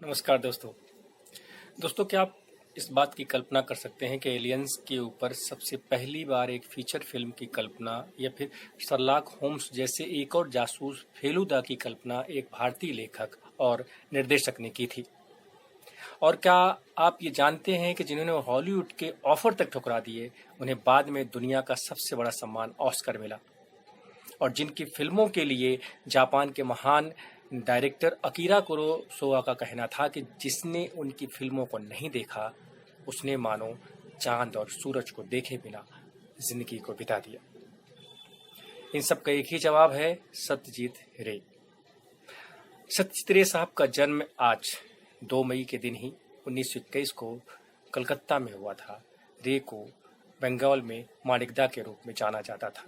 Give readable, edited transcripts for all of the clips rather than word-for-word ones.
नमस्कार दोस्तों। क्या आप इस बात की कल्पना कर सकते हैं कि एलियंस के ऊपर सबसे पहली बार एक फीचर फिल्म की कल्पना या फिर शर्लॉक होम्स जैसे एक और जासूस फेलुदा की कल्पना एक भारतीय लेखक और निर्देशक ने की थी? और क्या आप ये जानते हैं कि जिन्होंने हॉलीवुड के ऑफर तक ठुकरा दिए, उन्हें बाद में दुनिया का सबसे बड़ा सम्मान ऑस्कर मिला? और जिनकी फिल्मों के लिए जापान के महान डायरेक्टर अकीरा कुरोसावा का कहना था कि जिसने उनकी फिल्मों को नहीं देखा उसने मानो चांद और सूरज को देखे बिना जिंदगी को बिता दिया। इन सब का एक ही जवाब है, सत्यजीत रे। सत्यजीत रे साहब का जन्म आज 2 मई के दिन ही 1921 को कलकत्ता में हुआ था। रे को बंगाल में माणिकदा के रूप में जाना जाता था।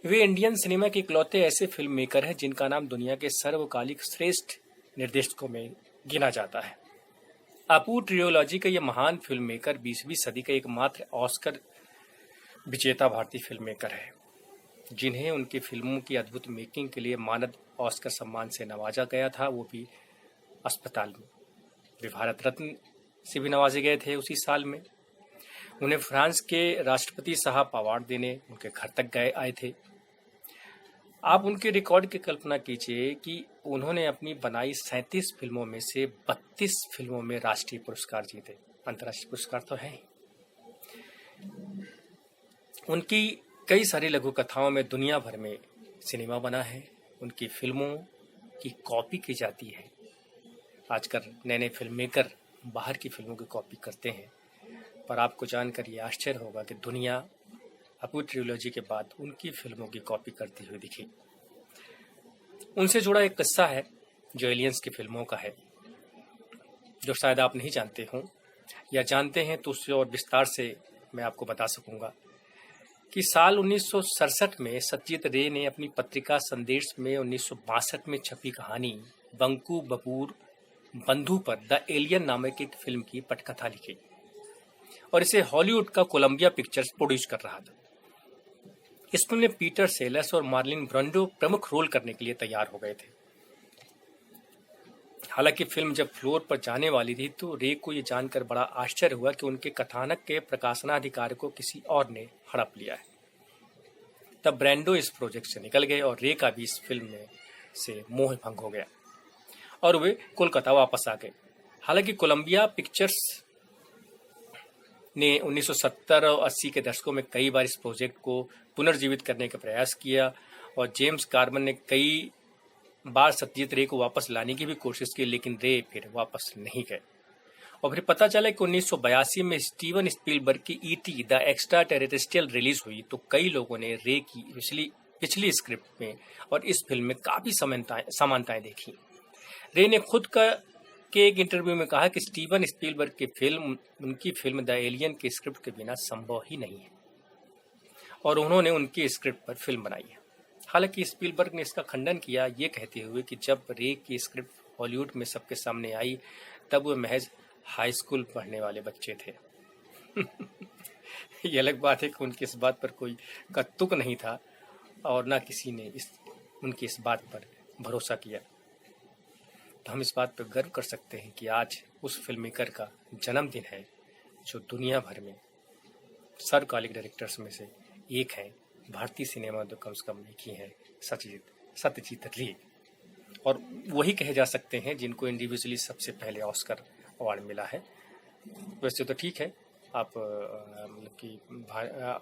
वे इंडियन सिनेमा के इकलौते ऐसे फिल्म मेकर हैं जिनका नाम दुनिया के सर्वकालिक श्रेष्ठ निर्देशकों में गिना जाता है। अपू ट्रियोलॉजी का यह महान फिल्म मेकर 20वीं सदी का एकमात्र ऑस्कर विजेता भारतीय फिल्म मेकर है, जिन्हें उनकी फिल्मों की अद्भुत मेकिंग के लिए मानद ऑस्कर सम्मान से नवाजा गया था, वो भी अस्पताल में। वे भारत रत्न से भी नवाजे गए थे उसी साल में। उन्हें फ्रांस के राष्ट्रपति साहब अवार्ड देने उनके घर तक आए थे। आप उनके रिकॉर्ड की कल्पना कीजिए कि उन्होंने अपनी बनाई 37 फिल्मों में से 32 फिल्मों में राष्ट्रीय पुरस्कार जीते। अंतर्राष्ट्रीय पुरस्कार तो है। उनकी कई सारी लघु कथाओं में दुनिया भर में सिनेमा बना है। उनकी फिल्मों की कॉपी की जाती है। आजकल नए नए फिल्म मेकर बाहर की फिल्मों की कॉपी करते हैं, पर आपको जानकर ये आश्चर्य होगा कि दुनिया अपू ट्रियोलॉजी के बाद उनकी फिल्मों की कॉपी करती हुई दिखी। उनसे जुड़ा एक किस्सा है जो एलियंस की फिल्मों का है, जो शायद आप नहीं जानते हों, या जानते हैं तो उससे और विस्तार से मैं आपको बता सकूंगा कि साल 1967 में सत्यजीत रे ने अपनी पत्रिका संदेश में 1962 में छपी कहानी बंकू बबूर बंधु पर द एलियन नामक एक फिल्म की पटकथा लिखी और इसे हॉलीवुड का कोलंबिया पिक्चर्स प्रोड्यूस कर रहा था। इस फिल्म में पीटर सेलर्स और मार्लिन ब्रांडो प्रमुख रोल करने के लिए तैयार हो गए थे। हालांकि फिल्म जब फ्लोर पर जाने वाली थी तो रे को यह जानकर बड़ा आश्चर्य हुआ कि उनके कथानक के प्रकाशनाधिकार को किसी और ने हड़प लिया है। तब ब्रांडो इस प्रोजेक्ट से निकल गए और रे का भी इस फिल्म में से मोह भंग हो गया और वे कोलकाता वापस आ गए। हालांकि कोलंबिया पिक्चर्स ने 1970 और 80 के दशकों में कई बार इस प्रोजेक्ट को पुनर्जीवित करने का प्रयास किया और जेम्स कार्मन ने कई बार सत्यजीत रे को वापस लाने की भी कोशिश की, लेकिन रे फिर वापस नहीं गए। और फिर पता चला कि 1982 में स्टीवन स्पीलबर्ग की ET the extra terrestrial release हुई तो कई लोगों ने रे की पिछली स्क्रिप्ट में और इस फिल्म में काफी समानताएं देखी। रे ने खुद के एक इंटरव्यू में कहा कि स्टीवन स्पीलबर्ग की फिल्म उनकी फिल्म द एलियन की स्क्रिप्ट के बिना संभव ही नहीं है और उन्होंने उनकी स्क्रिप्ट पर फिल्म बनाई है। हालांकि स्पीलबर्ग ने इसका खंडन किया, ये कहते हुए कि जब रे की स्क्रिप्ट हॉलीवुड में सबके सामने आई तब वे महज हाई स्कूल पढ़ने वाले बच्चे थे। ये अलग बात है कि उनकी इस बात पर कोई का तुक नहीं था और ना किसी ने उनकी इस बात पर भरोसा किया। तो हम इस बात पर गर्व कर सकते हैं कि आज उस फिल्म मेकर का जन्मदिन है जो दुनिया भर में सर्वकालिक डायरेक्टर्स में से एक हैं। भारतीय सिनेमा तो कम से कम एक ही है, सत्यजीत रे, और वही कहे जा सकते हैं जिनको इंडिविजुअली सबसे पहले ऑस्कर अवार्ड मिला है। वैसे तो ठीक है, आप मतलब कि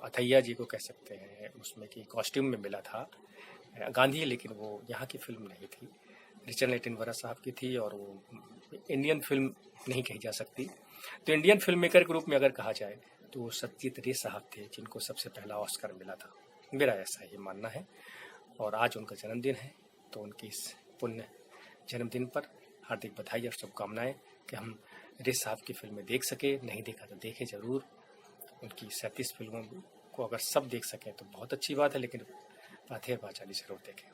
अथैया जी को कह सकते हैं, उसमें कि कॉस्ट्यूम में मिला था गांधी, लेकिन वो यहाँ की फिल्म नहीं थी, रिचर्ड एटनबरो साहब की थी और वो इंडियन फिल्म नहीं कही जा सकती। तो इंडियन फिल्म मेकर के रूप में अगर कहा जाए तो वो सत्यजीत रे साहब थे जिनको सबसे पहला ऑस्कर मिला था। मेरा ऐसा ही मानना है और आज उनका जन्मदिन है, तो उनकी इस पुण्य जन्मदिन पर हार्दिक बधाई और शुभकामनाएं कि हम रे साहब की फिल्में देख सके। नहीं देखा तो देखें जरूर। उनकी 37 फिल्मों को अगर सब देख सकें तो बहुत अच्छी बात है, लेकिन पाथेर पांचाली जरूर देखें।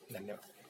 धन्यवाद।